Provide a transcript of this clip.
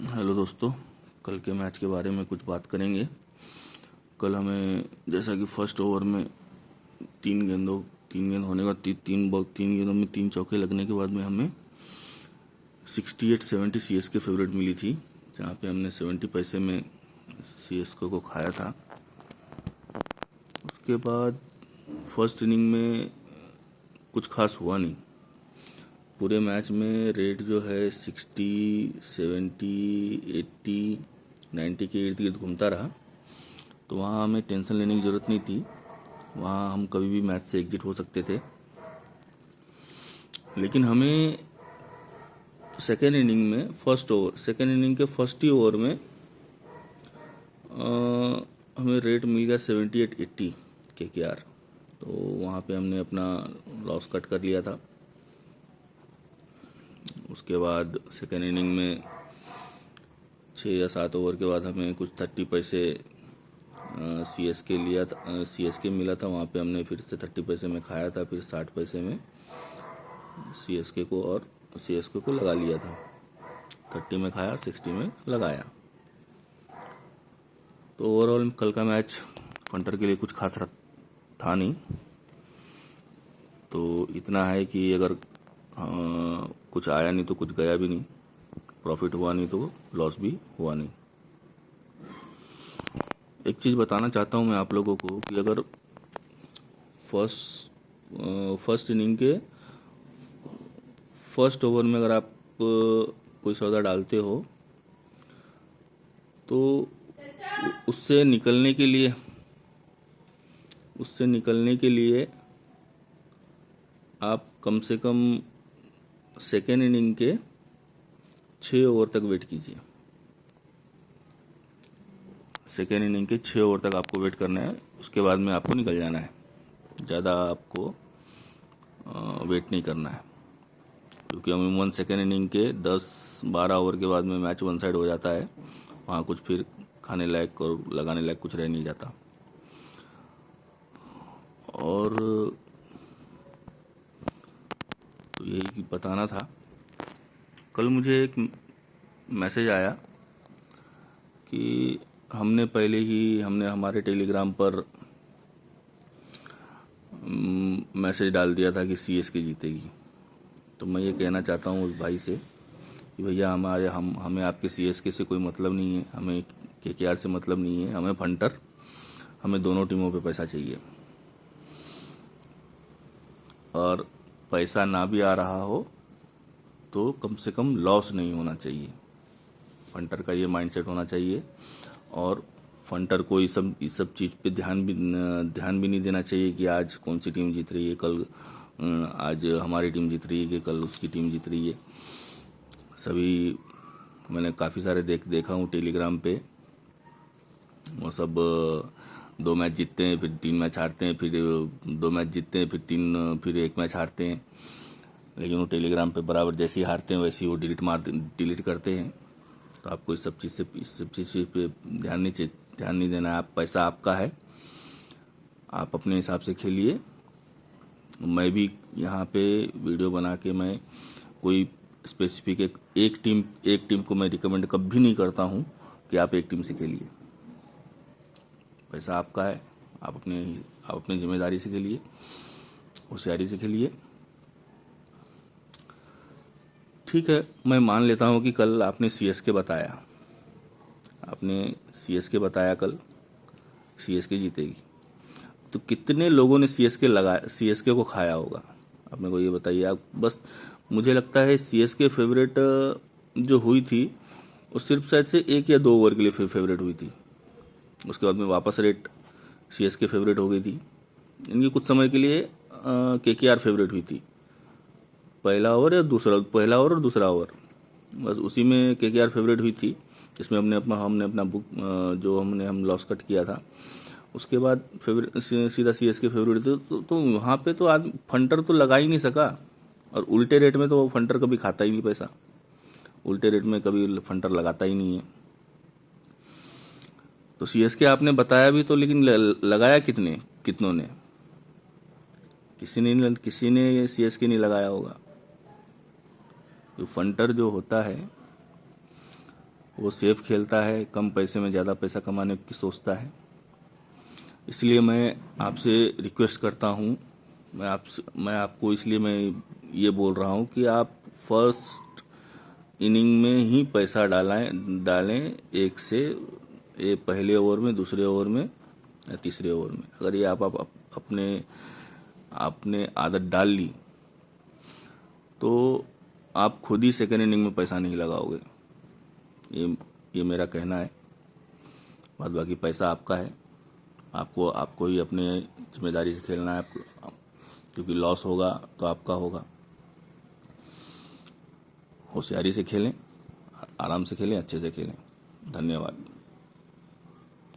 Hello दोस्तों, कल के मैच के बारे में कुछ बात करेंगे। कल हमें जैसा कि फर्स्ट ओवर में तीन गेंद होने का तीन गेंदों में 3 चौके लगने के बाद में हमें 68-70 सीएसके फेवरेट मिली थी, जहाँ पे हमने 70 पैसे में सीएसके को खाया था। उसके बाद फर्स्ट इनिंग में कुछ खास हुआ नहीं। पूरे मैच में रेट जो है 60, 70, 80, 90 के इर्द गिर्द घूमता रहा, तो वहाँ हमें टेंशन लेने की ज़रूरत नहीं थी। वहाँ हम कभी भी मैच से एग्जिट हो सकते थे। लेकिन हमें सेकेंड इनिंग के फर्स्ट ही ओवर में हमें रेट मिल गया 78-80 KKR। तो वहाँ पे हमने अपना लॉस कट कर लिया था। उसके बाद सेकेंड इनिंग में 6 या 7 ओवर के बाद हमें कुछ 30 पैसे सीएसके मिला था। वहाँ पे हमने फिर से 30 पैसे में खाया था, फिर 60 पैसे में सीएसके को लगा लिया था। 30 में खाया, 60 में लगाया। तो ओवरऑल कल का मैच फंटर के लिए कुछ खास था नहीं। तो इतना है कि अगर कुछ आया नहीं तो कुछ गया भी नहीं, प्रॉफिट हुआ नहीं तो लॉस भी हुआ नहीं। एक चीज़ बताना चाहता हूँ मैं आप लोगों को कि अगर फर्स्ट इनिंग के फर्स्ट ओवर में अगर आप कोई सौदा डालते हो तो उससे निकलने के लिए आप कम से कम सेकेंड इनिंग के 6 ओवर तक वेट कीजिए। सेकेंड इनिंग के 6 ओवर तक आपको वेट करना है। उसके बाद में आपको निकल जाना है। ज़्यादा आपको वेट नहीं करना है, क्योंकि अमूमन सेकेंड इनिंग के 10-12 ओवर के बाद में मैच वन साइड हो जाता है। वहाँ कुछ फिर खाने लायक और लगाने लायक कुछ रह नहीं जाता। और तो यही बताना था। कल मुझे एक मैसेज आया कि हमने हमारे टेलीग्राम पर मैसेज डाल दिया था कि सीएसके जीतेगी। तो मैं ये कहना चाहता हूँ उस भाई से कि भैया हमें आपके सीएसके से कोई मतलब नहीं है, हमें केकेआर से मतलब नहीं है, हमें फंटर, हमें दोनों टीमों पे पैसा चाहिए। और पैसा ना भी आ रहा हो तो कम से कम लॉस नहीं होना चाहिए। फंटर का ये माइंडसेट होना चाहिए। और फंटर को इस सब चीज़ पे ध्यान भी नहीं देना चाहिए कि आज कौन सी टीम जीत रही है, कल आज हमारी टीम जीत रही है कि कल उसकी टीम जीत रही है। सभी मैंने काफ़ी सारे देखा हूँ टेलीग्राम पे। वो सब 2 मैच जीतते हैं, फिर 3 मैच हारते हैं, फिर 2 मैच जीतते हैं, फिर 1 मैच हारते हैं। लेकिन वो टेलीग्राम पे बराबर जैसे ही हारते हैं वैसे ही वो डिलीट करते हैं। तो आपको इस सब चीज़ पे ध्यान नहीं देना है। आप पैसा आपका है, आप अपने हिसाब से खेलिए। मैं भी यहाँ पे वीडियो बना के मैं कोई स्पेसिफिक एक टीम को मैं रिकमेंड कभी नहीं करता हूँ कि आप एक टीम से खेलिए। पैसा आपका है, आप अपनी जिम्मेदारी से खेलिए, होशियारी से खेलिए। ठीक है, मैं मान लेता हूँ कि कल आपने सीएसके बताया, कल सीएसके जीतेगी। तो कितने लोगों ने सीएसके को खाया होगा, आप मेरे को ये बताइए। आप बस, मुझे लगता है सीएसके फेवरेट जो हुई थी वो सिर्फ शायद से 1 या 2 ओवर के लिए फेवरेट हुई थी। उसके बाद में वापस रेट सीएसके फेवरेट हो गई थी। इनकी कुछ समय के लिए केकेआर फेवरेट हुई थी। पहला ओवर और दूसरा ओवर, बस उसी में केकेआर फेवरेट हुई थी, जिसमें हमने अपना बुक जो हम लॉस कट किया था। उसके बाद सीधा सीएसके फेवरेट थे। तो वहाँ पे तो आदमी फंटर तो लगा ही नहीं सका। और उल्टे रेट में तो फंटर कभी खाता ही नहीं पैसा, उल्टे रेट में कभी फंटर लगाता ही नहीं है। तो सीएसके आपने बताया भी तो, लेकिन लगाया कितनों ने? किसी ने सीएसके नहीं लगाया होगा। जो फंटर जो होता है वो सेफ खेलता है, कम पैसे में ज़्यादा पैसा कमाने की सोचता है। इसलिए मैं आपसे रिक्वेस्ट करता हूँ, मैं आपको इसलिए मैं ये बोल रहा हूँ कि आप फर्स्ट इनिंग में ही पैसा डालें एक से, ये पहले ओवर में, दूसरे ओवर में या तीसरे ओवर में। अगर ये आप आपने आदत डाल ली तो आप खुद ही सेकेंड इनिंग में पैसा नहीं लगाओगे। ये मेरा कहना है। बाद बाकी पैसा आपका है, आपको ही अपने जिम्मेदारी से खेलना है आपको, क्योंकि लॉस होगा तो आपका होगा। होशियारी से खेलें, आराम से खेलें, अच्छे से खेलें। धन्यवाद।